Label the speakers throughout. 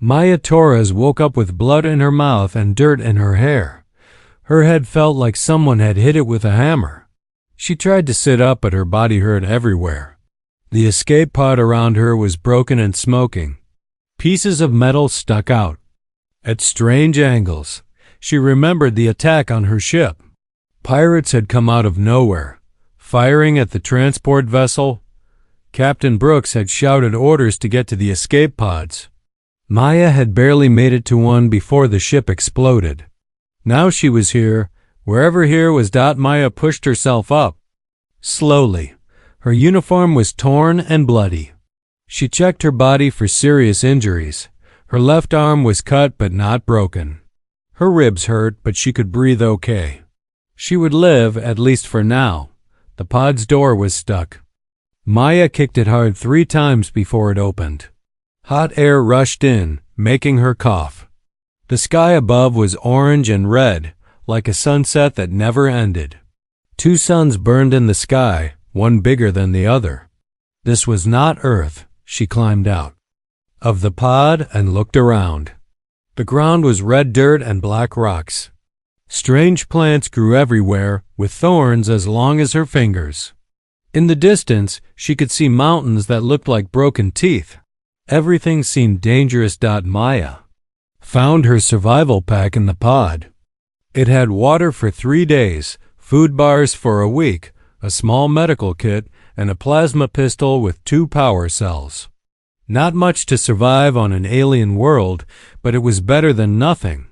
Speaker 1: Maya Torres woke up with blood in her mouth and dirt in her hair. Her head felt like someone had hit it with a hammer. She tried to sit up, but her body hurt everywhere. The escape pod around her was broken and smoking. Pieces of metal stuck out at strange angles. She remembered the attack on her ship. Pirates had come out of nowhere, firing at the transport vessel. Captain Brooks had shouted orders to get to the escape pods. Maya had barely made it to one before the ship exploded. Now she was here. Wherever here was. Maya pushed herself up. Slowly. Her uniform was torn and bloody. She checked her body for serious injuries. Her left arm was cut but not broken. Her ribs hurt, but she could breathe okay. She would live, at least for now. The pod's door was stuck. Maya kicked it hard 3 times before it opened. Hot air rushed in, making her cough. The sky above was orange and red, like a sunset that never ended. 2 suns burned in the sky, one bigger than the other. This was not Earth. She climbed out of the pod and looked around. The ground was red dirt and black rocks. Strange plants grew everywhere, with thorns as long as her fingers. In the distance, she could see mountains that looked like broken teeth. Everything seemed dangerous. Maya found her survival pack in the pod. It had water for 3 days, food bars for a week, a small medical kit, and a plasma pistol with 2 power cells. Not much to survive on an alien world, but it was better than nothing.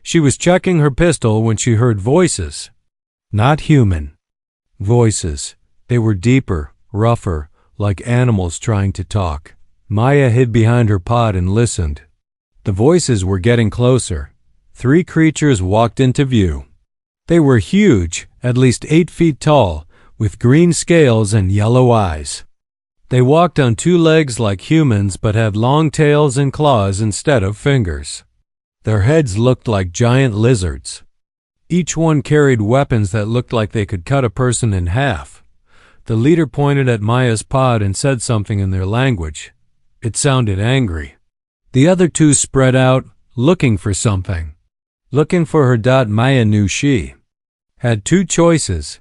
Speaker 1: She was checking her pistol when she heard voices. Not human voices. They were deeper, rougher, like animals trying to talk. Maya hid behind her pod and listened. The voices were getting closer. 3 creatures walked into view. They were huge, at least 8 feet tall, with green scales and yellow eyes. They walked on 2 legs like humans but had long tails and claws instead of fingers. Their heads looked like giant lizards. Each one carried weapons that looked like they could cut a person in half. The leader pointed at Maya's pod and said something in their language. It sounded angry. The other 2 spread out, looking for something. Looking for her. Maya knew she had 2 choices.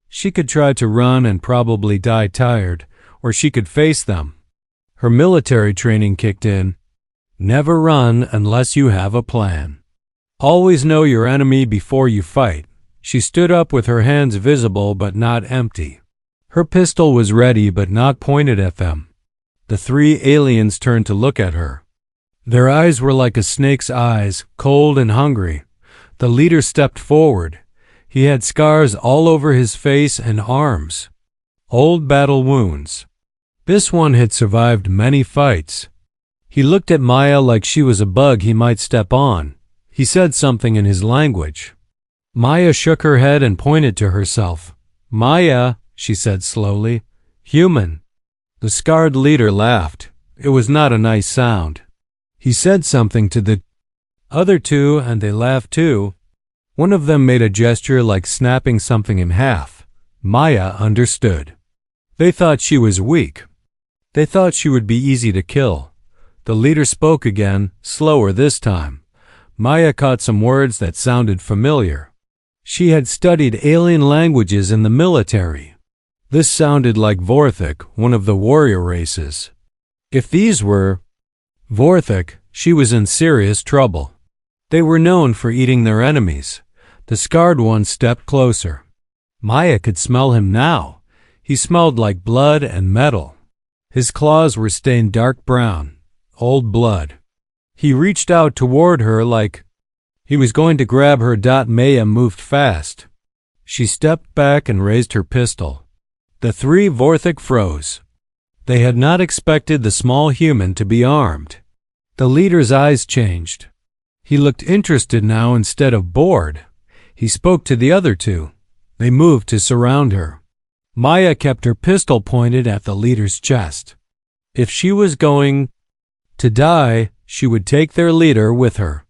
Speaker 1: She could try to run and probably die tired, or she could face them. Her military training kicked in. Never run unless you have a plan. Always know your enemy before you fight. She stood up with her hands visible but not empty. Her pistol was ready but not pointed at them. The 3 aliens turned to look at her. Their eyes were like a snake's eyes, cold and hungry. The leader stepped forward. He had scars all over his face and arms. Old battle wounds. This one had survived many fights. He looked at Maya like she was a bug he might step on. He said something in his language. Maya shook her head and pointed to herself. Maya, she said slowly. Human. The scarred leader laughed. It was not a nice sound. He said something to the other 2 and they laughed too. One of them made a gesture like snapping something in half. Maya understood. They thought she was weak. They thought she would be easy to kill. The leader spoke again, slower this time. Maya caught some words that sounded familiar. She had studied alien languages in the military. This sounded like Vorthik, one of the warrior races. If these were Vorthik, she was in serious trouble. They were known for eating their enemies. The scarred one stepped closer. Maya could smell him now. He smelled like blood and metal. His claws were stained dark brown, old blood. He reached out toward her like he was going to grab her. Maya moved fast. She stepped back and raised her pistol. The 3 Vorthik froze. They had not expected the small human to be armed. The leader's eyes changed. He looked interested now instead of bored. He spoke to the other 2. They moved to surround her. Maya kept her pistol pointed at the leader's chest. If she was going to die, she would take their leader with her.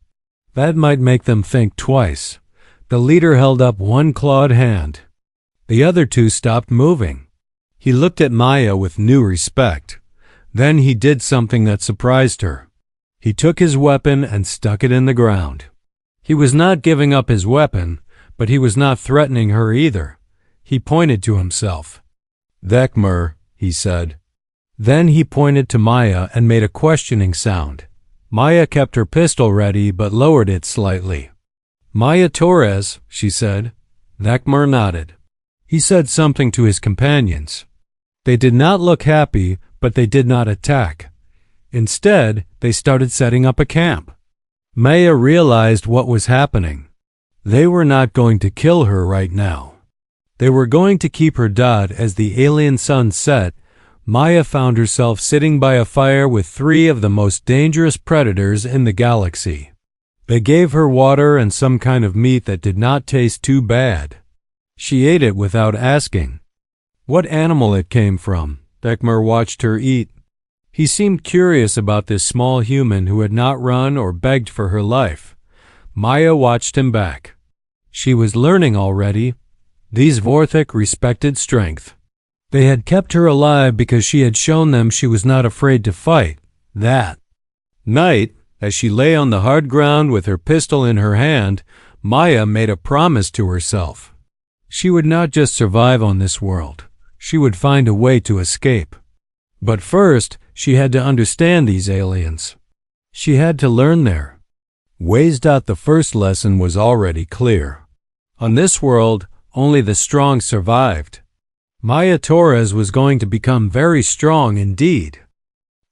Speaker 1: That might make them think twice. The leader held up one clawed hand. The other 2 stopped moving. He looked at Maya with new respect. Then he did something that surprised her. He took his weapon and stuck it in the ground. He was not giving up his weapon, but he was not threatening her either. He pointed to himself. "Vecmer," he said. Then he pointed to Maya and made a questioning sound. Maya kept her pistol ready but lowered it slightly. "Maya Torres," she said. Vecmer nodded. He said something to his companions. They did not look happy, but they did not attack. Instead, they started setting up a camp. Maya realized what was happening. They were not going to kill her right now. They were going to keep her dead as the alien sun set. Maya found herself sitting by a fire with 3 of the most dangerous predators in the galaxy. They gave her water and some kind of meat that did not taste too bad. She ate it without asking what animal it came from. Vecmer watched her eat. He seemed curious about this small human who had not run or begged for her life. Maya watched him back. She was learning already. These Vorthik respected strength. They had kept her alive because she had shown them she was not afraid to fight. That night, as she lay on the hard ground with her pistol in her hand, Maya made a promise to herself. She would not just survive on this world. She would find a way to escape. But first, she had to understand these aliens. She had to learn their ways. The first lesson was already clear. On this world, only the strong survived. Maya Torres was going to become very strong indeed.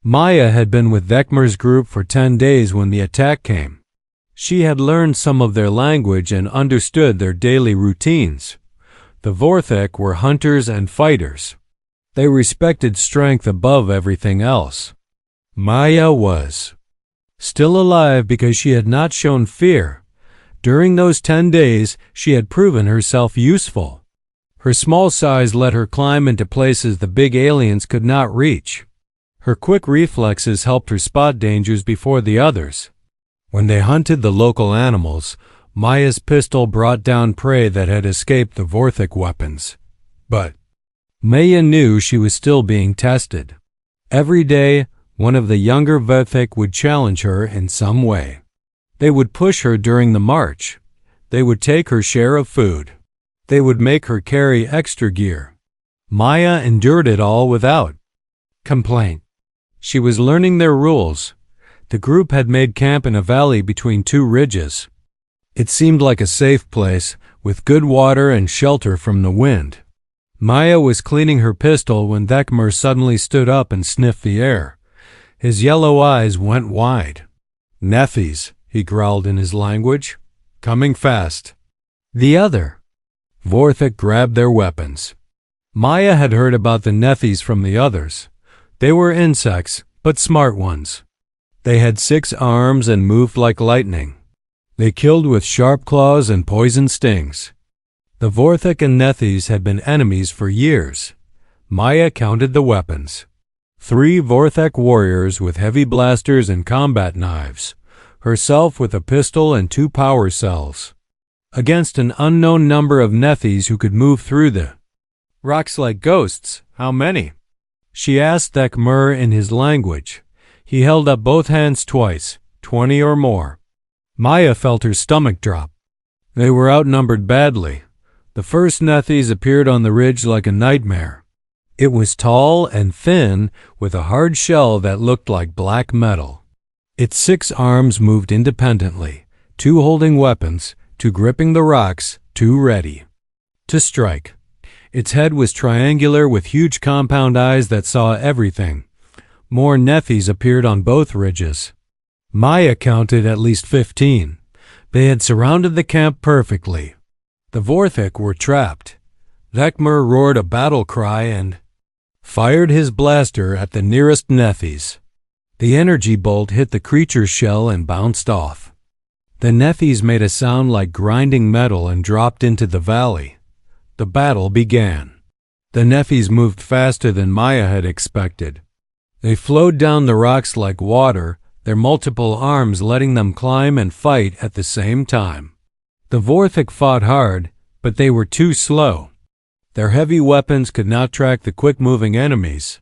Speaker 1: Maya had been with Vecmer's group for 10 days when the attack came. She had learned some of their language and understood their daily routines. The Vorthik were hunters and fighters. They respected strength above everything else. Maya was still alive because she had not shown fear. During those 10 days, she had proven herself useful. Her small size let her climb into places the big aliens could not reach. Her quick reflexes helped her spot dangers before the others. When they hunted the local animals, Maya's pistol brought down prey that had escaped the Vorthik weapons. But Maya knew she was still being tested. Every day, one of the younger Vorthik would challenge her in some way. They would push her during the march. They would take her share of food. They would make her carry extra gear. Maya endured it all without complaint. She was learning their rules. The group had made camp in a valley between 2 ridges. It seemed like a safe place, with good water and shelter from the wind. Maya was cleaning her pistol when Vecmer suddenly stood up and sniffed the air. His yellow eyes went wide. "Nephies," he growled in his language. "Coming fast." The other Vorthik grabbed their weapons. Maya had heard about the Nephies from the others. They were insects, but smart ones. They had 6 arms and moved like lightning. They killed with sharp claws and poison stings. The Vorthik and Nephies had been enemies for years. Maya counted the weapons. 3 Vorthik warriors with heavy blasters and combat knives. Herself with a pistol and 2 power cells. Against an unknown number of Nephies who could move through the rocks like ghosts. "How many?" she asked Vecmer in his language. He held up both hands twice. 20 or more. Maya felt her stomach drop. They were outnumbered badly. The first Nephies appeared on the ridge like a nightmare. It was tall and thin, with a hard shell that looked like black metal. Its 6 arms moved independently, 2 holding weapons, 2 gripping the rocks, 2 ready to strike. Its head was triangular with huge compound eyes that saw everything. More Nephies appeared on both ridges. Maya counted at least 15. They had surrounded the camp perfectly. The Vorthik were trapped. Vecmer roared a battle cry and fired his blaster at the nearest Nephies. The energy bolt hit the creature's shell and bounced off. The Nephies made a sound like grinding metal and dropped into the valley. The battle began. The Nephies moved faster than Maya had expected. They flowed down the rocks like water, their multiple arms letting them climb and fight at the same time. The Vorthik fought hard, but they were too slow. Their heavy weapons could not track the quick-moving enemies.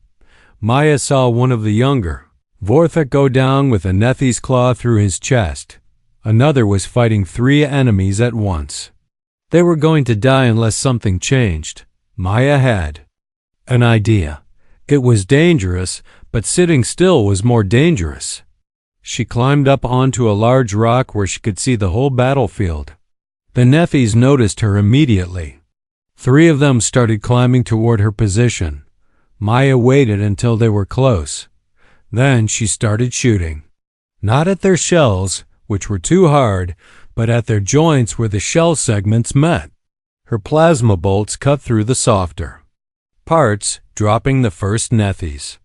Speaker 1: Maya saw one of the younger Vorthik go down with a Nephis claw through his chest. Another was fighting 3 enemies at once. They were going to die unless something changed. Maya had an idea. It was dangerous, but sitting still was more dangerous. She climbed up onto a large rock where she could see the whole battlefield. The Nephis noticed her immediately. 3 of them started climbing toward her position. Maya waited until they were close. Then she started shooting. Not at their shells, which were too hard, but at their joints where the shell segments met. Her plasma bolts cut through the softer parts, dropping the first Nephis.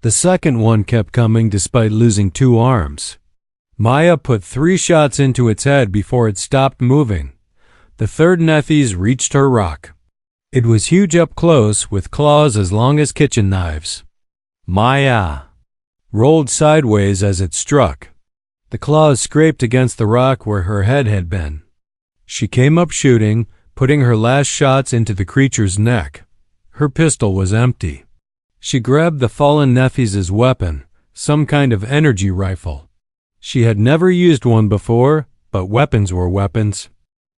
Speaker 1: The second one kept coming despite losing 2 arms. Maya put 3 shots into its head before it stopped moving. The third Nephis reached her rock. It was huge up close, with claws as long as kitchen knives. Maya rolled sideways as it struck. The claws scraped against the rock where her head had been. She came up shooting, putting her last shots into the creature's neck. Her pistol was empty. She grabbed the fallen Nephis' weapon, some kind of energy rifle. She had never used one before, but weapons were weapons.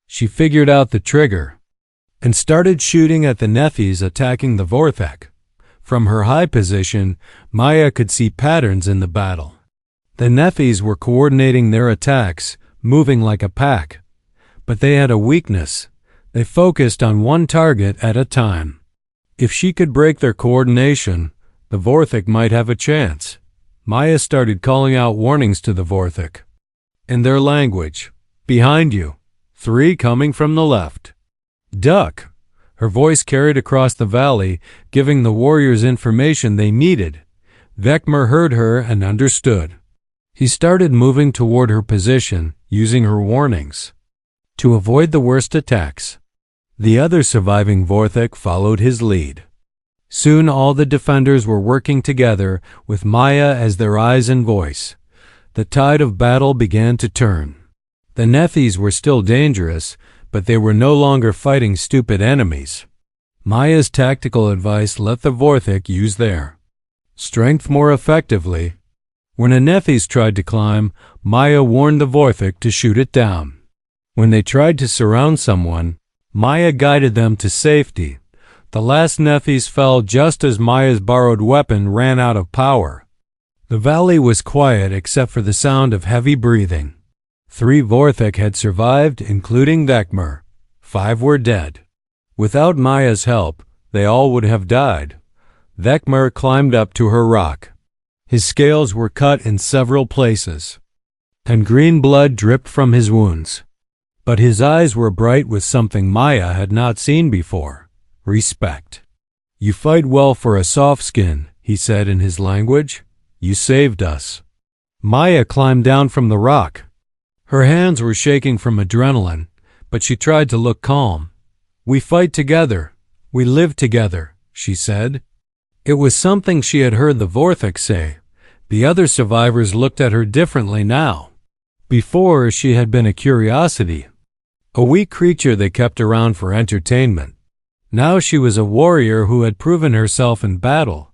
Speaker 1: She figured out the trigger and started shooting at the Nephis attacking the Vorthik. From her high position, Maya could see patterns in the battle. The Nephis were coordinating their attacks, moving like a pack. But they had a weakness. They focused on one target at a time. If she could break their coordination, the Vorthik might have a chance. Maya started calling out warnings to the Vorthik. In their language, "Behind you. 3 coming from the left. Duck." Her voice carried across the valley, giving the warriors information they needed. Vecmer heard her and understood. He started moving toward her position, using her warnings to avoid the worst attacks. The other surviving Vorthik followed his lead. Soon all the defenders were working together, with Maya as their eyes and voice. The tide of battle began to turn. The Nephis were still dangerous, but they were no longer fighting stupid enemies. Maya's tactical advice let the Vorthik use their strength more effectively. When a Nephis tried to climb, Maya warned the Vorthik to shoot it down. When they tried to surround someone, Maya guided them to safety. The last Nephis fell just as Maya's borrowed weapon ran out of power. The valley was quiet except for the sound of heavy breathing. 3 Vorthik had survived, including Vecmer. 5 were dead. Without Maya's help, they all would have died. Vecmer climbed up to her rock. His scales were cut in several places, and green blood dripped from his wounds. But his eyes were bright with something Maya had not seen before: respect. "You fight well for a soft skin," he said in his language. "You saved us." Maya climbed down from the rock. Her hands were shaking from adrenaline, but she tried to look calm. "We fight together. We live together," she said. It was something she had heard the Vorthik say. The other survivors looked at her differently now. Before, she had been a curiosity, a weak creature they kept around for entertainment. Now she was a warrior who had proven herself in battle.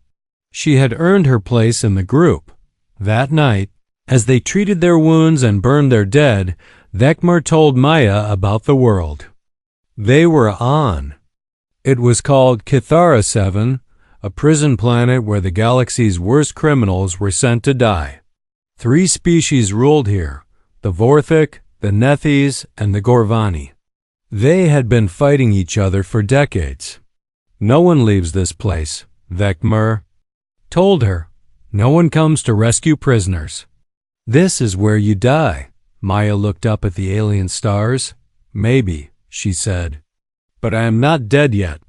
Speaker 1: She had earned her place in the group. That night, as they treated their wounds and burned their dead, Vecmer told Maya about the world they were on. It was called Kithara 7, a prison planet where the galaxy's worst criminals were sent to die. 3 species ruled here: the Vorthik, the Nephis, and the Gorvani. They had been fighting each other for decades. "No one leaves this place," Vecmer told her. "No one comes to rescue prisoners. This is where you die." Maya looked up at the alien stars. "Maybe," she said, "but I am not dead yet."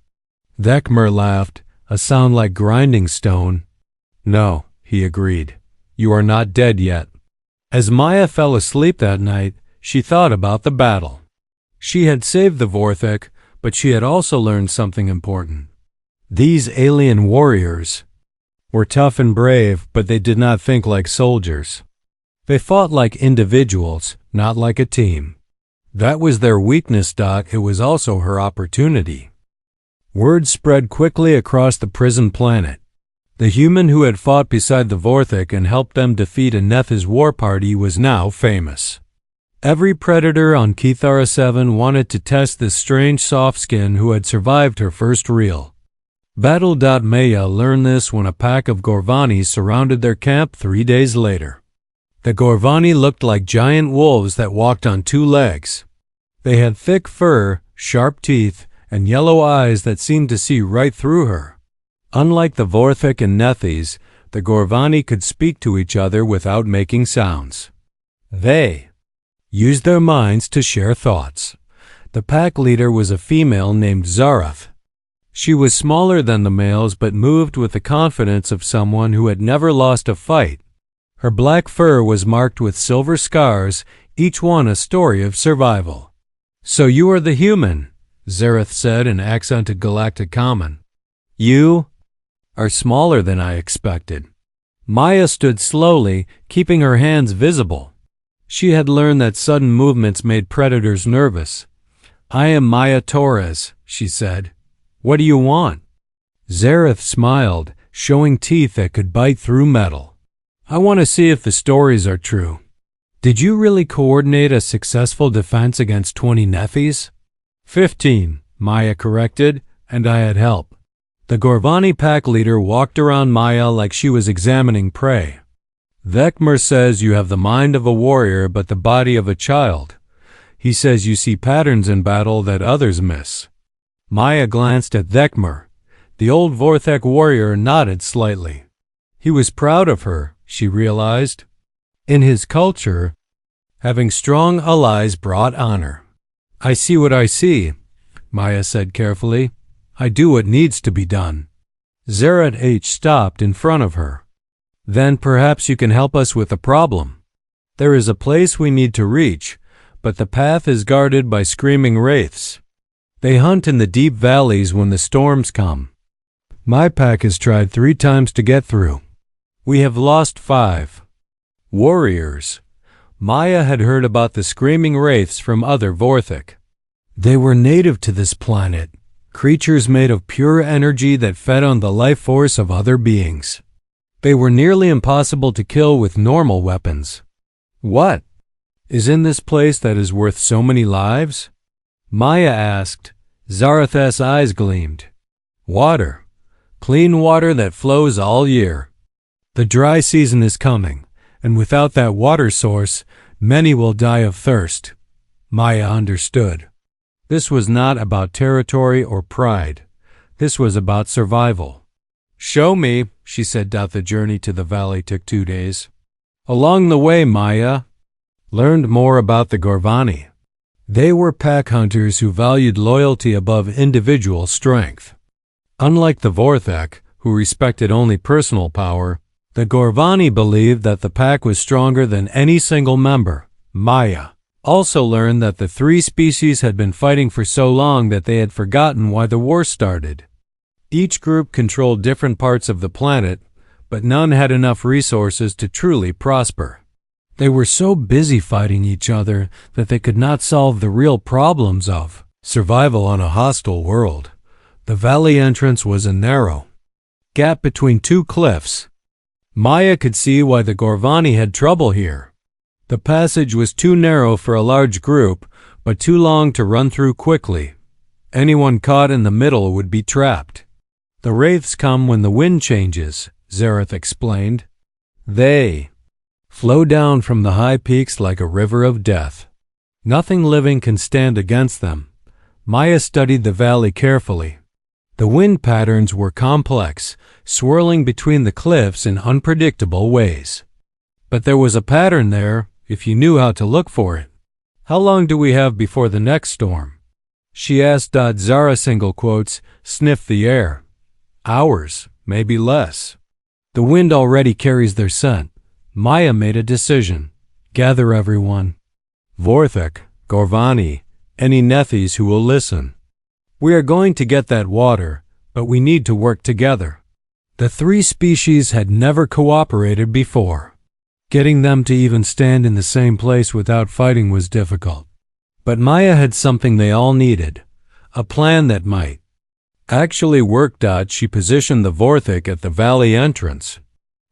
Speaker 1: Vecmer laughed, a sound like grinding stone. "No," he agreed, "you are not dead yet." As Maya fell asleep that night, she thought about the battle. She had saved the Vorthik, but she had also learned something important. These alien warriors were tough and brave, but they did not think like soldiers. They fought like individuals, not like a team. That was their weakness. It was also her opportunity. Word spread quickly across the prison planet. The human who had fought beside the Vorthik and helped them defeat a Nethys war party was now famous. Every predator on Kithara 7 wanted to test this strange soft skin who had survived her first reel. Battle.Maya learned this when a pack of Gorvani surrounded their camp 3 days later. The Gorvani looked like giant wolves that walked on 2 legs. They had thick fur, sharp teeth, and yellow eyes that seemed to see right through her. Unlike the Vorthik and Nethys, the Gorvani could speak to each other without making sounds. They used their minds to share thoughts. The pack leader was a female named Zarath. She was smaller than the males but moved with the confidence of someone who had never lost a fight. Her black fur was marked with silver scars, each one a story of survival. "So you are the human," Zarath said in accented Galactic Common. "You are smaller than I expected." Maya stood slowly, keeping her hands visible. She had learned that sudden movements made predators nervous. "I am Maya Torres," she said. "What do you want?" Zarath smiled, showing teeth that could bite through metal. "I want to see if the stories are true. Did you really coordinate a successful defense against 20 Nethys?" 15, Maya corrected, "and I had help." The Gorvani pack leader walked around Maya like she was examining prey. "Vekmer says you have the mind of a warrior but the body of a child. He says you see patterns in battle that others miss." Maya glanced at Vekmer. The old Vorthek warrior nodded slightly. He was proud of her, she realized. In his culture, having strong allies brought honor. "I see what I see," Maya said carefully. "I do what needs to be done." Zarath H. stopped in front of her. "Then perhaps you can help us with the problem. There is a place we need to reach, but the path is guarded by screaming wraiths. They hunt in the deep valleys when the storms come. My pack has tried 3 times to get through. We have lost 5 warriors." Maya had heard about the screaming wraiths from other Vorthik. They were native to this planet, creatures made of pure energy that fed on the life force of other beings. They were nearly impossible to kill with normal weapons. "What is in this place that is worth so many lives?" Maya asked. Zarath's eyes gleamed. "Water. Clean water that flows all year. The dry season is coming, and without that water source, many will die of thirst." Maya understood. This was not about territory or pride. This was about survival. "Show me," she said. The journey to the valley took 2 days. Along the way, Maya learned more about the Gorvani. They were pack hunters who valued loyalty above individual strength. Unlike the Vorthek, who respected only personal power, the Gorvani believed that the pack was stronger than any single member. Maya also learned that the 3 species had been fighting for so long that they had forgotten why the war started. Each group controlled different parts of the planet, but none had enough resources to truly prosper. They were so busy fighting each other that they could not solve the real problems of survival on a hostile world. The valley entrance was a narrow gap between 2 cliffs. Maya could see why the Gorvani had trouble here. The passage was too narrow for a large group, but too long to run through quickly. Anyone caught in the middle would be trapped. "The wraiths come when the wind changes," Zarath explained. "They flow down from the high peaks like a river of death. Nothing living can stand against them." Maya studied the valley carefully. The wind patterns were complex, swirling between the cliffs in unpredictable ways. But there was a pattern there, if you knew how to look for it. "How long do we have before the next storm?" she asked. Zara single quotes sniffed the air. "Hours, maybe less. The wind already carries their scent." Maya made a decision. "Gather everyone. Vorthik, Gorvani, any Nethys who will listen. We are going to get that water, but we need to work together." The 3 species had never cooperated before. Getting them to even stand in the same place without fighting was difficult. But Maya had something they all needed, a plan that might actually worked. She positioned the Vorthik at the valley entrance.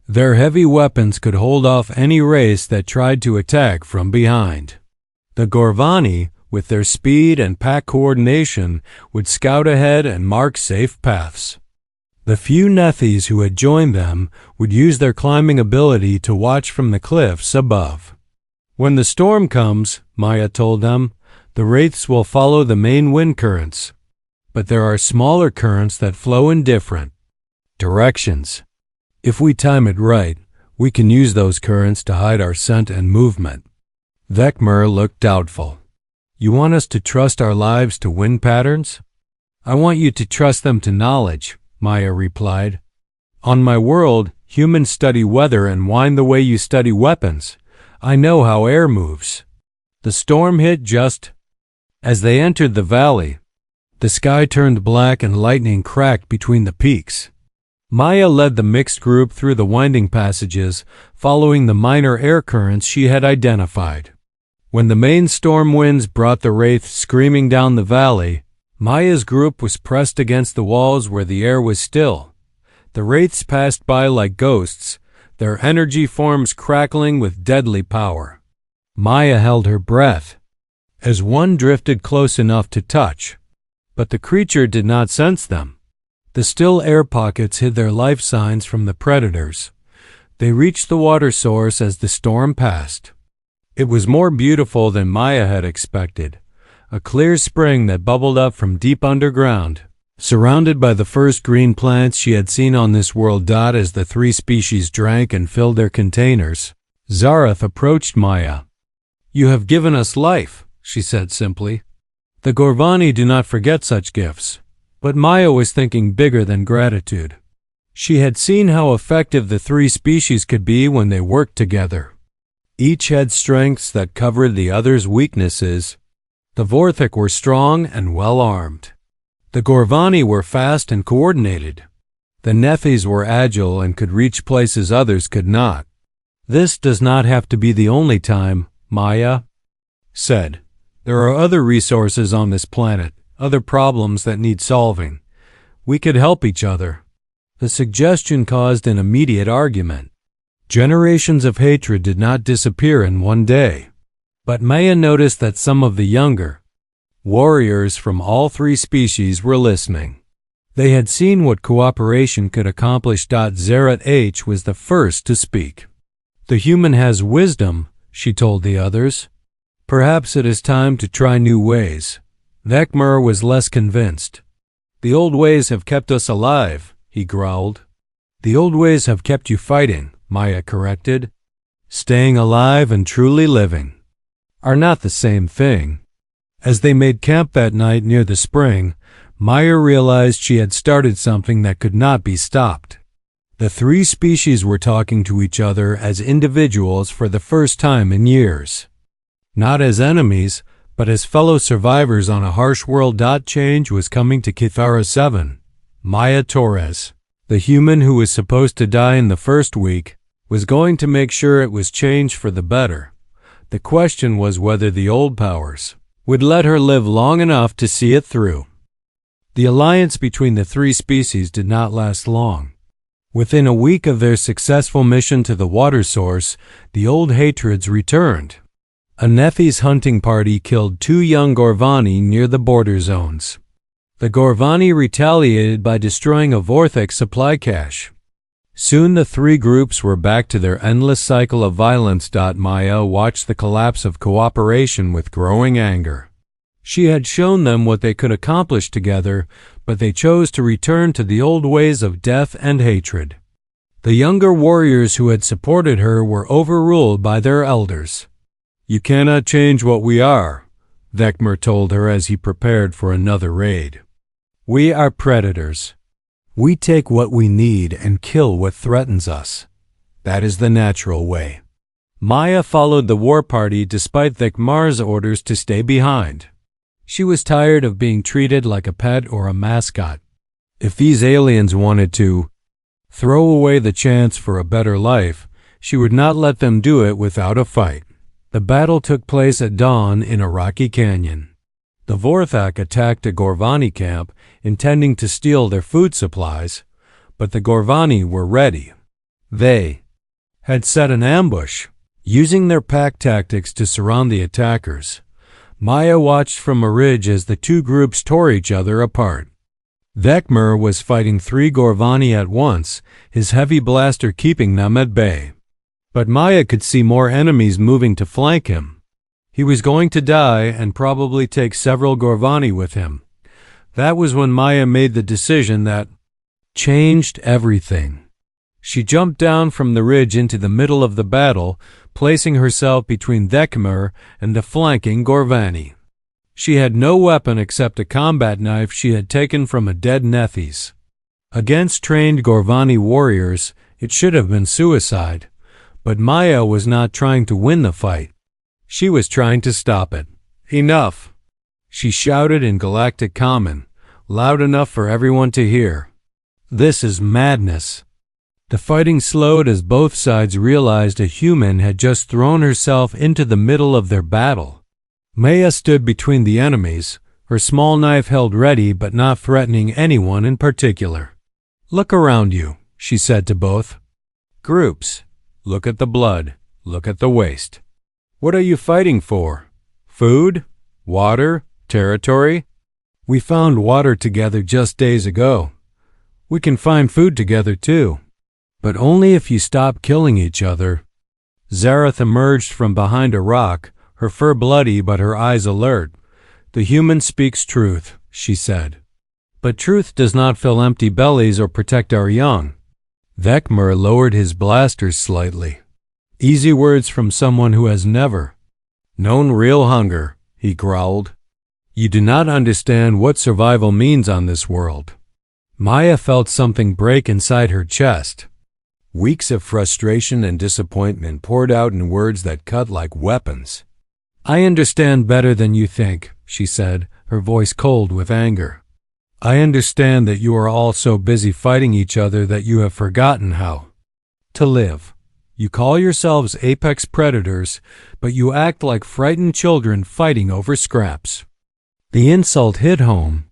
Speaker 1: Their heavy weapons could hold off any race that tried to attack from behind. The Gorvani, with their speed and pack coordination, would scout ahead and mark safe paths. The few Nethys who had joined them would use their climbing ability to watch from the cliffs above. When the storm comes, Maya told them, the wraiths will follow the main wind currents. But there are smaller currents that flow in different directions. If we time it right, we can use those currents to hide our scent and movement. Vekmur looked doubtful. You want us to trust our lives to wind patterns? I want you to trust them to knowledge, Maya replied. On my world, humans study weather and wind the way you study weapons. I know how air moves. The storm hit just as they entered the valley. The sky turned black and lightning cracked between the peaks. Maya led the mixed group through the winding passages, following the minor air currents she had identified. When the main storm winds brought the wraiths screaming down the valley, Maya's group was pressed against the walls where the air was still. The wraiths passed by like ghosts, their energy forms crackling with deadly power. Maya held her breath as one drifted close enough to touch, but the creature did not sense them. The still air pockets hid their life signs from the predators. They reached the water source as the storm passed. It was more beautiful than Maya had expected, a clear spring that bubbled up from deep underground. Surrounded by the first green plants she had seen on this world. As the three species drank and filled their containers, Zarath approached Maya. You have given us life, she said simply. The Gorvani do not forget such gifts, but Maya was thinking bigger than gratitude. She had seen how effective the three species could be when they worked together. Each had strengths that covered the other's weaknesses. The Vorthik were strong and well-armed. The Gorvani were fast and coordinated. The Nethys were agile and could reach places others could not. This does not have to be the only time, Maya said. There are other resources on this planet, other problems that need solving. We could help each other. The suggestion caused an immediate argument. Generations of hatred did not disappear in one day. But Maya noticed that some of the younger warriors from all three species were listening. They had seen what cooperation could accomplish. Zerath H was the first to speak. The human has wisdom, she told the others. Perhaps it is time to try new ways. Vekmur was less convinced. The old ways have kept us alive, he growled. The old ways have kept you fighting, Maya corrected. Staying alive and truly living are not the same thing. As they made camp that night near the spring, Maya realized she had started something that could not be stopped. The three species were talking to each other as individuals for the first time in years. Not as enemies, but as fellow survivors on a harsh world. Change was coming to Kithara 7. Maya Torres, the human who was supposed to die in the first week, was going to make sure it was changed for the better. The question was whether the old powers would let her live long enough to see it through. The alliance between the three species did not last long. Within a week of their successful mission to the water source, the old hatreds returned. A Nethys hunting party killed 2 young Gorvani near the border zones. The Gorvani retaliated by destroying a Vorthik supply cache. Soon the three groups were back to their endless cycle of violence. Maya watched the collapse of cooperation with growing anger. She had shown them what they could accomplish together, but they chose to return to the old ways of death and hatred. The younger warriors who had supported her were overruled by their elders. You cannot change what we are, Vekmur told her as he prepared for another raid. We are predators. We take what we need and kill what threatens us. That is the natural way. Maya followed the war party despite Vekmar's orders to stay behind. She was tired of being treated like a pet or a mascot. If these aliens wanted to throw away the chance for a better life, she would not let them do it without a fight. The battle took place at dawn in a rocky canyon. The Vorthak attacked a Gorvani camp, intending to steal their food supplies, but the Gorvani were ready. They had set an ambush, using their pack tactics to surround the attackers. Maya watched from a ridge as the two groups tore each other apart. Vekmer was fighting 3 Gorvani at once, his heavy blaster keeping them at bay. But Maya could see more enemies moving to flank him. He was going to die and probably take several Gorvani with him. That was when Maya made the decision that changed everything. She jumped down from the ridge into the middle of the battle, placing herself between Vekmer and the flanking Gorvani. She had no weapon except a combat knife she had taken from a dead Nethys. Against trained Gorvani warriors, it should have been suicide, but Maya was not trying to win the fight. She was trying to stop it. Enough! She shouted in Galactic Common, loud enough for everyone to hear. This is madness. The fighting slowed as both sides realized a human had just thrown herself into the middle of their battle. Maya stood between the enemies, her small knife held ready but not threatening anyone in particular. Look around you, she said to both groups. Look at the blood. Look at the waste. What are you fighting for? Food? Water? Territory? We found water together just days ago. We can find food together too. But only if you stop killing each other. Zareth emerged from behind a rock, her fur bloody but her eyes alert. The human speaks truth, she said. But truth does not fill empty bellies or protect our young. Vekmer lowered his blaster slightly. Easy words from someone who has never known real hunger, he growled. You do not understand what survival means on this world. Maya felt something break inside her chest. Weeks of frustration and disappointment poured out in words that cut like weapons. I understand better than you think, she said, her voice cold with anger. I understand that you are all so busy fighting each other that you have forgotten how to live. You call yourselves apex predators, but you act like frightened children fighting over scraps. The insult hit home.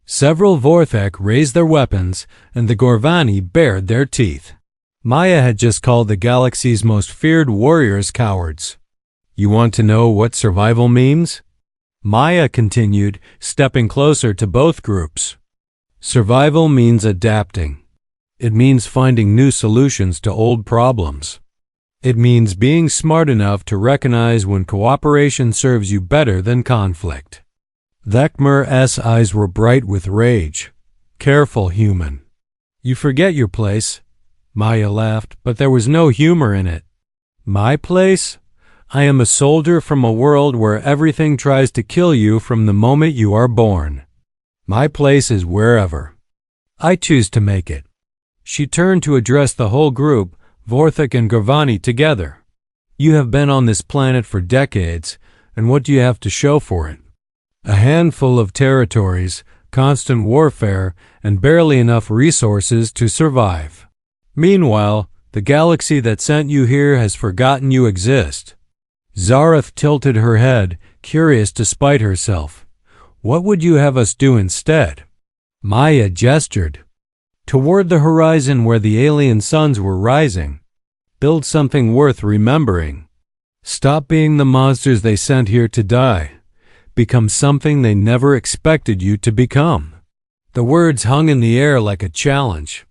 Speaker 1: Several Vorthak raised their weapons, and the Gorvani bared their teeth. Maya had just called the galaxy's most feared warriors cowards. You want to know what survival means? Maya continued, stepping closer to both groups. Survival means adapting. It means finding new solutions to old problems. It means being smart enough to recognize when cooperation serves you better than conflict. Vekmer's eyes were bright with rage. Careful, human. You forget your place. Maya laughed, but there was no humor in it. My place? I am a soldier from a world where everything tries to kill you from the moment you are born. My place is wherever I choose to make it. She turned to address the whole group, Vorthak and Gorvani together. You have been on this planet for decades, and what do you have to show for it? A handful of territories, constant warfare, and barely enough resources to survive. Meanwhile, the galaxy that sent you here has forgotten you exist. Zareth tilted her head, curious to spite herself. What would you have us do instead? Maya gestured toward the horizon where the alien suns were rising. Build something worth remembering. Stop being the monsters they sent here to die. Become something they never expected you to become. The words hung in the air like a challenge.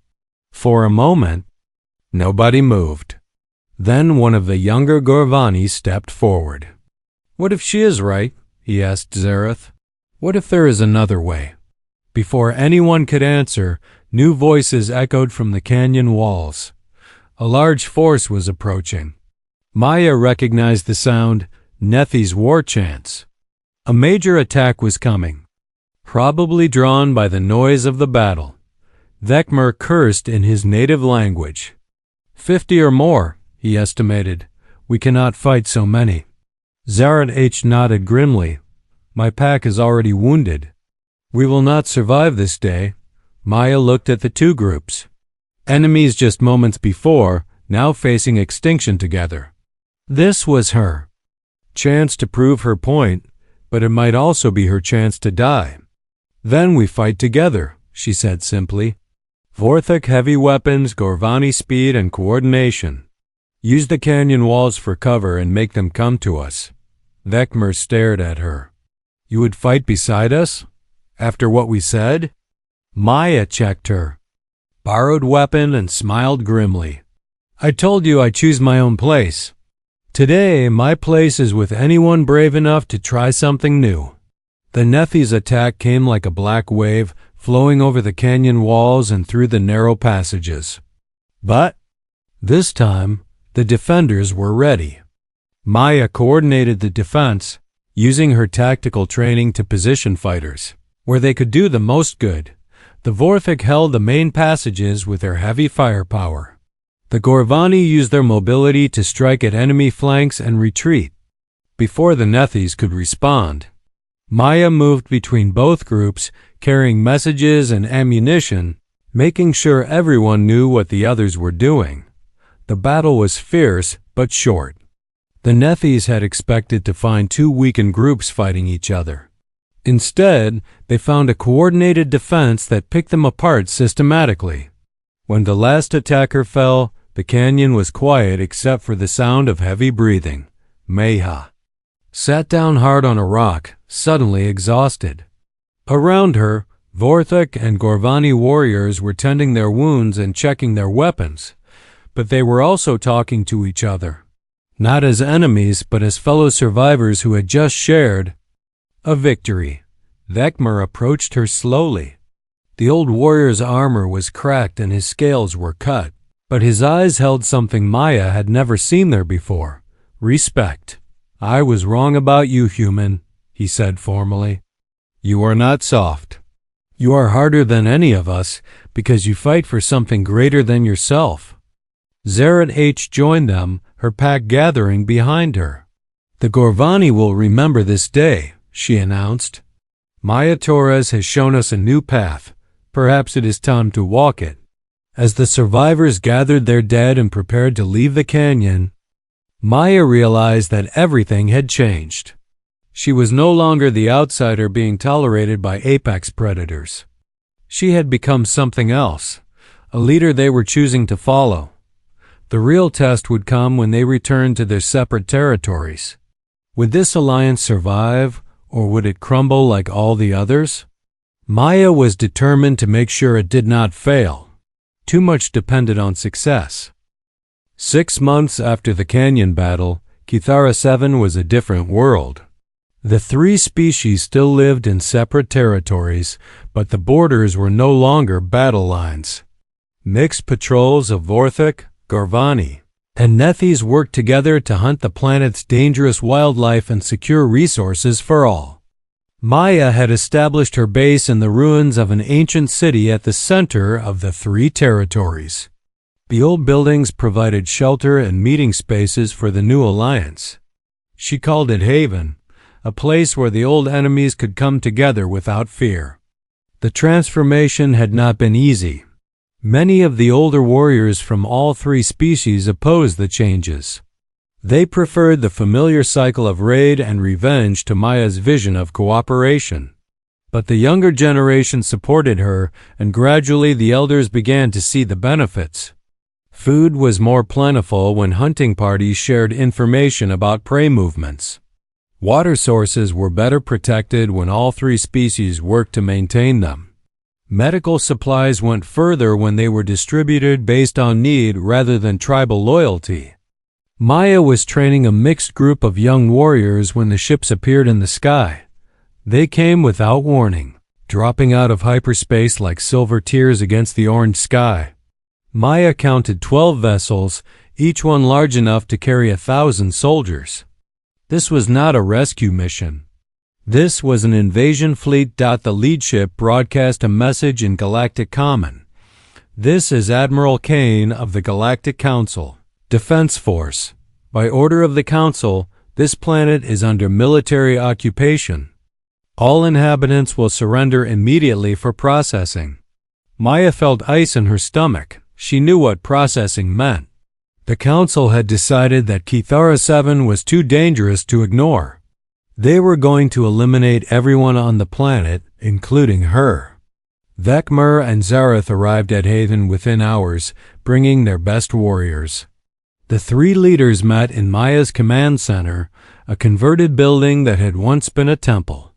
Speaker 1: For a moment, nobody moved. Then one of the younger Gorvani stepped forward. What if she is right? He asked Zareth. What if there is another way? Before anyone could answer, new voices echoed from the canyon walls. A large force was approaching. Maya recognized the sound, Nethys' war chants. A major attack was coming, probably drawn by the noise of the battle. Vekmer cursed in his native language. 50 or more, he estimated. We cannot fight so many. Zareth nodded grimly. My pack is already wounded. We will not survive this day. Maya looked at the two groups. Enemies just moments before, now facing extinction together. This was her chance to prove her point, but it might also be her chance to die. Then we fight together, she said simply. Vorthok heavy weapons, Gorvani speed and coordination. Use the canyon walls for cover and make them come to us. Vecmer stared at her. You would fight beside us? After what we said? Maya checked her. Borrowed weapon and smiled grimly. I told you I choose my own place. Today, my place is with anyone brave enough to try something new. The Nephi's attack came like a black wave, flowing over the canyon walls and through the narrow passages. But this time, the defenders were ready. Maya coordinated the defense, using her tactical training to position fighters where they could do the most good. The Vorthok held the main passages with their heavy firepower. The Gorvani used their mobility to strike at enemy flanks and retreat. Before the Nethys could respond, Maya moved between both groups, carrying messages and ammunition, making sure everyone knew what the others were doing. The battle was fierce but short. The Nethys had expected to find two weakened groups fighting each other. Instead, they found a coordinated defense that picked them apart systematically. When the last attacker fell, the canyon was quiet except for the sound of heavy breathing. Meha sat down hard on a rock, suddenly exhausted. Around her, Vorthok and Gorvani warriors were tending their wounds and checking their weapons, but they were also talking to each other. Not as enemies, but as fellow survivors who had just shared a victory. Vecmer approached her slowly. The old warrior's armor was cracked and his scales were cut, but his eyes held something Maya had never seen there before. Respect. I was wrong about you, human, he said formally. You are not soft. You are harder than any of us because you fight for something greater than yourself. Zaret H joined them, her pack gathering behind her. The Gorvani will remember this day, she announced. Maya Torres has shown us a new path. Perhaps it is time to walk it. As the survivors gathered their dead and prepared to leave the canyon, Maya realized that everything had changed. She was no longer the outsider being tolerated by apex predators. She had become something else, a leader they were choosing to follow. The real test would come when they returned to their separate territories. Would this alliance survive, or would it crumble like all the others? Maya was determined to make sure it did not fail. Too much depended on success. 6 months after the canyon battle, Kithara 7 was a different world. The three species still lived in separate territories, but the borders were no longer battle lines. Mixed patrols of Vorthok, Gorvani, and Nethys worked together to hunt the planet's dangerous wildlife and secure resources for all. Maya had established her base in the ruins of an ancient city at the center of the three territories. The old buildings provided shelter and meeting spaces for the new alliance. She called it Haven, a place where the old enemies could come together without fear. The transformation had not been easy. Many of the older warriors from all three species opposed the changes. They preferred the familiar cycle of raid and revenge to Maya's vision of cooperation. But the younger generation supported her, and gradually the elders began to see the benefits. Food was more plentiful when hunting parties shared information about prey movements. Water sources were better protected when all three species worked to maintain them. Medical supplies went further when they were distributed based on need rather than tribal loyalty. Maya was training a mixed group of young warriors when the ships appeared in the sky. They came without warning, dropping out of hyperspace like silver tears against the orange sky. Maya counted 12 vessels, each one large enough to carry 1,000 soldiers. This was not a rescue mission. This was an invasion fleet. The lead ship broadcast a message in Galactic Common. This is Admiral Kane of the Galactic Council, Defense Force. By order of the Council, this planet is under military occupation. All inhabitants will surrender immediately for processing. Maya felt ice in her stomach. She knew what processing meant. The Council had decided that Kithara 7 was too dangerous to ignore. They were going to eliminate everyone on the planet, including her. Vecmer and Zareth arrived at Haven within hours, bringing their best warriors. The three leaders met in Maya's command center, a converted building that had once been a temple.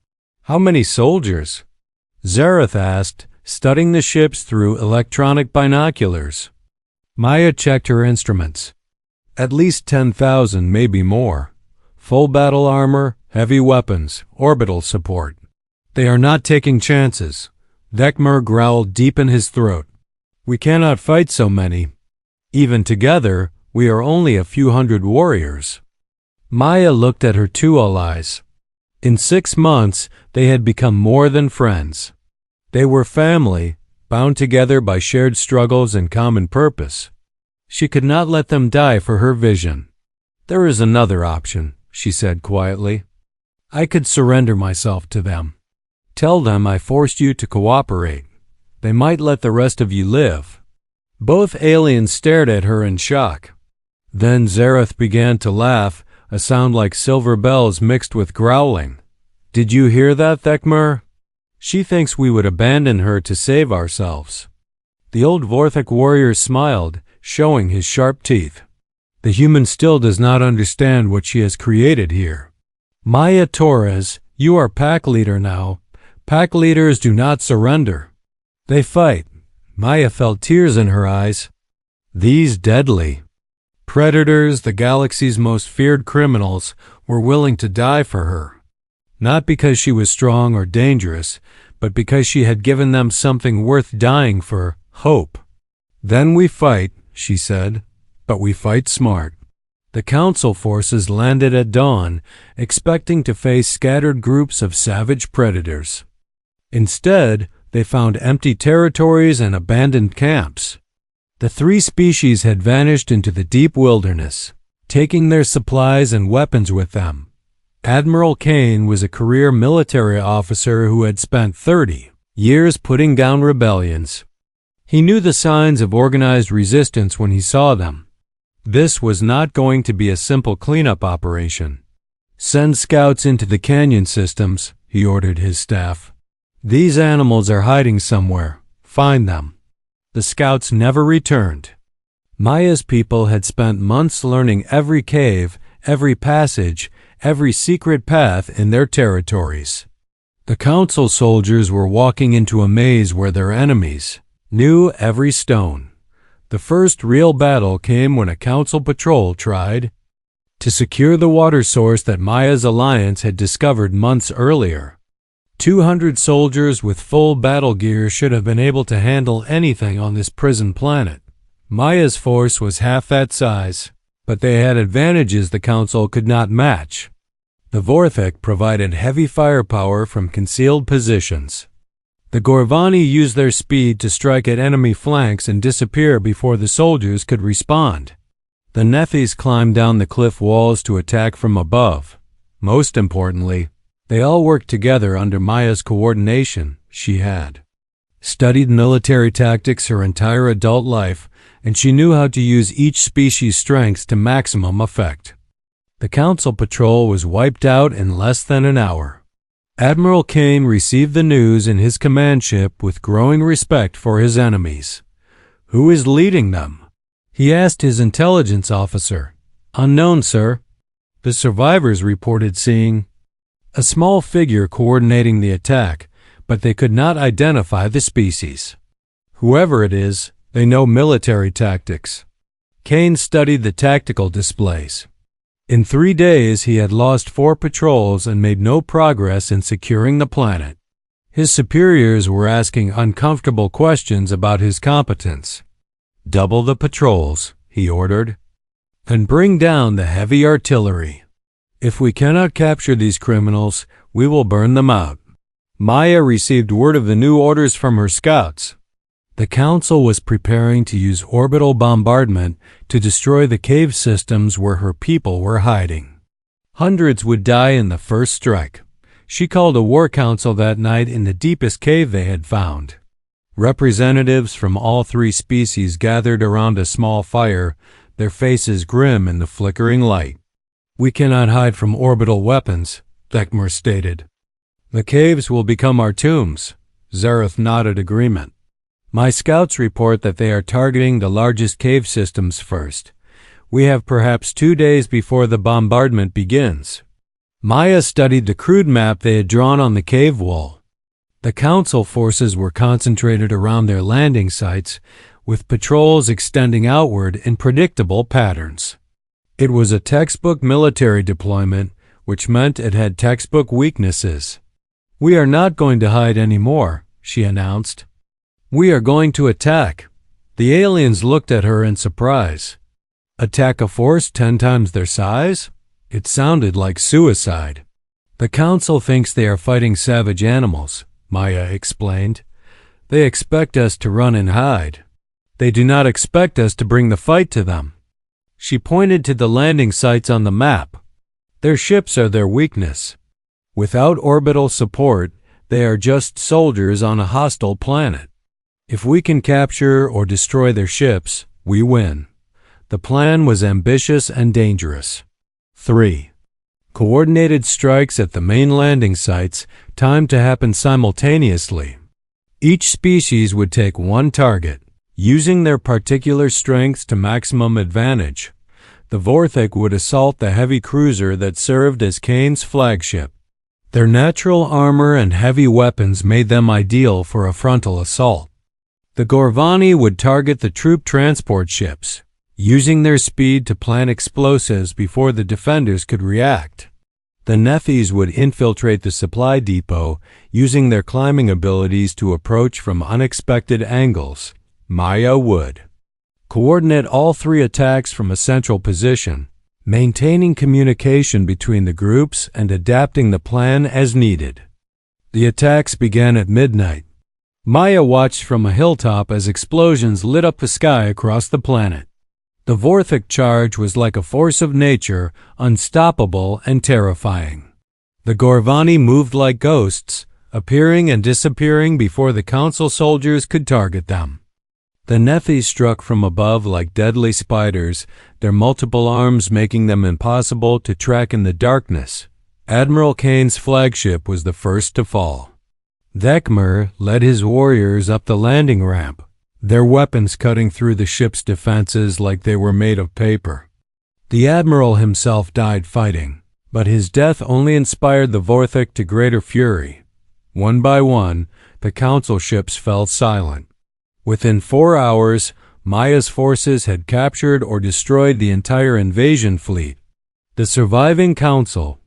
Speaker 1: "How many soldiers?" Zareth asked, studying the ships through electronic binoculars. Maya checked her instruments. "At least 10,000, maybe more. Full battle armor, heavy weapons, orbital support. They are not taking chances." Vecmer growled deep in his throat. "We cannot fight so many. Even together, we are only a few hundred warriors." Maya looked at her two allies. In 6 months, they had become more than friends. They were family, bound together by shared struggles and common purpose. She could not let them die for her vision. "There is another option," she said quietly. "I could surrender myself to them. Tell them I forced you to cooperate. They might let the rest of you live." Both aliens stared at her in shock. Then Zareth began to laugh, a sound like silver bells mixed with growling. "Did you hear that, Vecmer? She thinks we would abandon her to save ourselves." The old Vorthic warrior smiled, showing his sharp teeth. "The human still does not understand what she has created here. Maya Torres, you are pack leader now. Pack leaders do not surrender. They fight." Maya felt tears in her eyes. These deadly predators, the galaxy's most feared criminals, were willing to die for her. Not because she was strong or dangerous, but because she had given them something worth dying for, hope. "Then we fight," she said, "but we fight smart." The Council forces landed at dawn, expecting to face scattered groups of savage predators. Instead, they found empty territories and abandoned camps. The three species had vanished into the deep wilderness, taking their supplies and weapons with them. Admiral Kane was a career military officer who had spent 30 years putting down rebellions. He knew the signs of organized resistance when he saw them. This was not going to be a simple cleanup operation. "Send scouts into the canyon systems," he ordered his staff. "These animals are hiding somewhere. Find them." The scouts never returned. Maya's people had spent months learning every cave, every passage, every secret path in their territories. The Council soldiers were walking into a maze where their enemies knew every stone. The first real battle came when a Council patrol tried to secure the water source that Maya's alliance had discovered months earlier. 200 soldiers with full battle gear should have been able to handle anything on this prison planet. Maya's force was half that size, but they had advantages the Council could not match. The Vorthic provided heavy firepower from concealed positions. The Gorvani used their speed to strike at enemy flanks and disappear before the soldiers could respond. The Nethys climbed down the cliff walls to attack from above. Most importantly, they all worked together under Maya's coordination. She had studied military tactics her entire adult life, and she knew how to use each species' strengths to maximum effect. The Council patrol was wiped out in less than an hour. Admiral Kane received the news in his command ship with growing respect for his enemies. "Who is leading them?" he asked his intelligence officer. "Unknown, sir." The survivors reported seeing a small figure coordinating the attack, but they could not identify the species. "Whoever it is, they know military tactics." Kane studied the tactical displays. In 3 days, he had lost 4 patrols and made no progress in securing the planet. His superiors were asking uncomfortable questions about his competence. "Double the patrols," he ordered, "and bring down the heavy artillery. If we cannot capture these criminals, we will burn them out." Maya received word of the new orders from her scouts. The Council was preparing to use orbital bombardment to destroy the cave systems where her people were hiding. Hundreds would die in the first strike. She called a war council that night in the deepest cave they had found. Representatives from all 3 species gathered around a small fire, their faces grim in the flickering light. "We cannot hide from orbital weapons," Thekmer stated. The caves will become our tombs. Zareth nodded agreement. My scouts report that they are targeting the largest cave systems first. We have perhaps 2 days before the bombardment begins. Maya studied the crude map they had drawn on the cave wall. The Council forces were concentrated around their landing sites, with patrols extending outward in predictable patterns. It was a textbook military deployment, which meant it had textbook weaknesses. We are not going to hide anymore, she announced. We are going to attack. The aliens looked at her in surprise. Attack a force 10 times their size? It sounded like suicide. The Council thinks they are fighting savage animals, Maya explained. They expect us to run and hide. They do not expect us to bring the fight to them. She pointed to the landing sites on the map. Their ships are their weakness. Without orbital support, they are just soldiers on a hostile planet. If we can capture or destroy their ships, we win. The plan was ambitious and dangerous. 3. Coordinated strikes at the main landing sites, timed to happen simultaneously. Each species would take one target, using their particular strengths to maximum advantage. The Vorthik would assault the heavy cruiser that served as Kane's flagship. Their natural armor and heavy weapons made them ideal for a frontal assault. The Gorvani would target the troop transport ships, using their speed to plant explosives before the defenders could react. The Nethys would infiltrate the supply depot, using their climbing abilities to approach from unexpected angles. Maya would coordinate all 3 attacks from a central position, maintaining communication between the groups and adapting the plan as needed. The attacks began at midnight. Maya watched from a hilltop as explosions lit up the sky across the planet. The Vorthik charge was like a force of nature, unstoppable and terrifying. The Gorvani moved like ghosts, appearing and disappearing before the Council soldiers could target them. The Nethys struck from above like deadly spiders, their multiple arms making them impossible to track in the darkness. Admiral Kane's flagship was the first to fall. Thekmer led his warriors up the landing ramp, their weapons cutting through the ship's defenses like they were made of paper. The admiral himself died fighting, but his death only inspired the Vorthik to greater fury. One by one, the Council ships fell silent. Within 4 hours, Maya's forces had captured or destroyed the entire invasion fleet. The surviving Council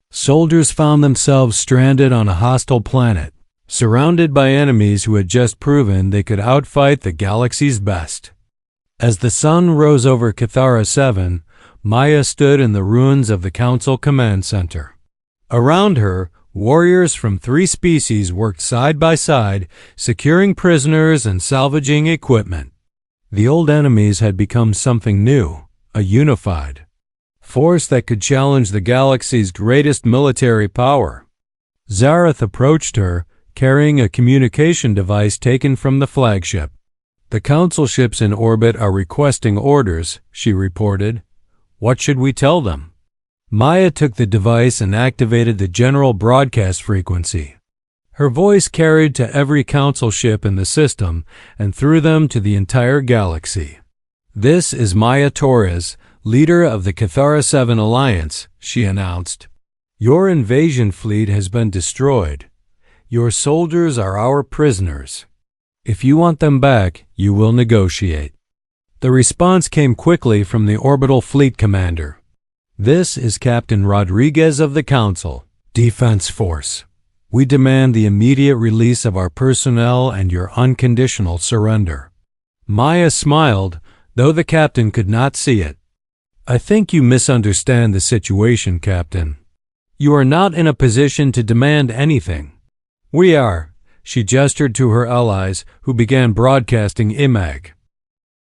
Speaker 1: soldiers found themselves stranded on a hostile planet, surrounded by enemies who had just proven they could outfight the galaxy's best. As the sun rose over Cathara 7, Maya stood in the ruins of the Council Command Center. Around her, warriors from 3 species worked side by side, securing prisoners and salvaging equipment. The old enemies had become something new, a unified force that could challenge the galaxy's greatest military power. Zareth approached her, carrying a communication device taken from the flagship. The Council ships in orbit are requesting orders, she reported. What should we tell them? Maya took the device and activated the general broadcast frequency. Her voice carried to every Council ship in the system and through them to the entire galaxy. This is Maya Torres, leader of the Cathara 7 Alliance, she announced. Your invasion fleet has been destroyed. Your soldiers are our prisoners. If you want them back, you will negotiate. The response came quickly from the orbital fleet commander. This is Captain Rodriguez of the Council, Defense Force. We demand the immediate release of our personnel and your unconditional surrender. Maya smiled, though the captain could not see it. I think you misunderstand the situation, Captain. You are not in a position to demand anything. We are, she gestured to her allies, who began broadcasting IMAG.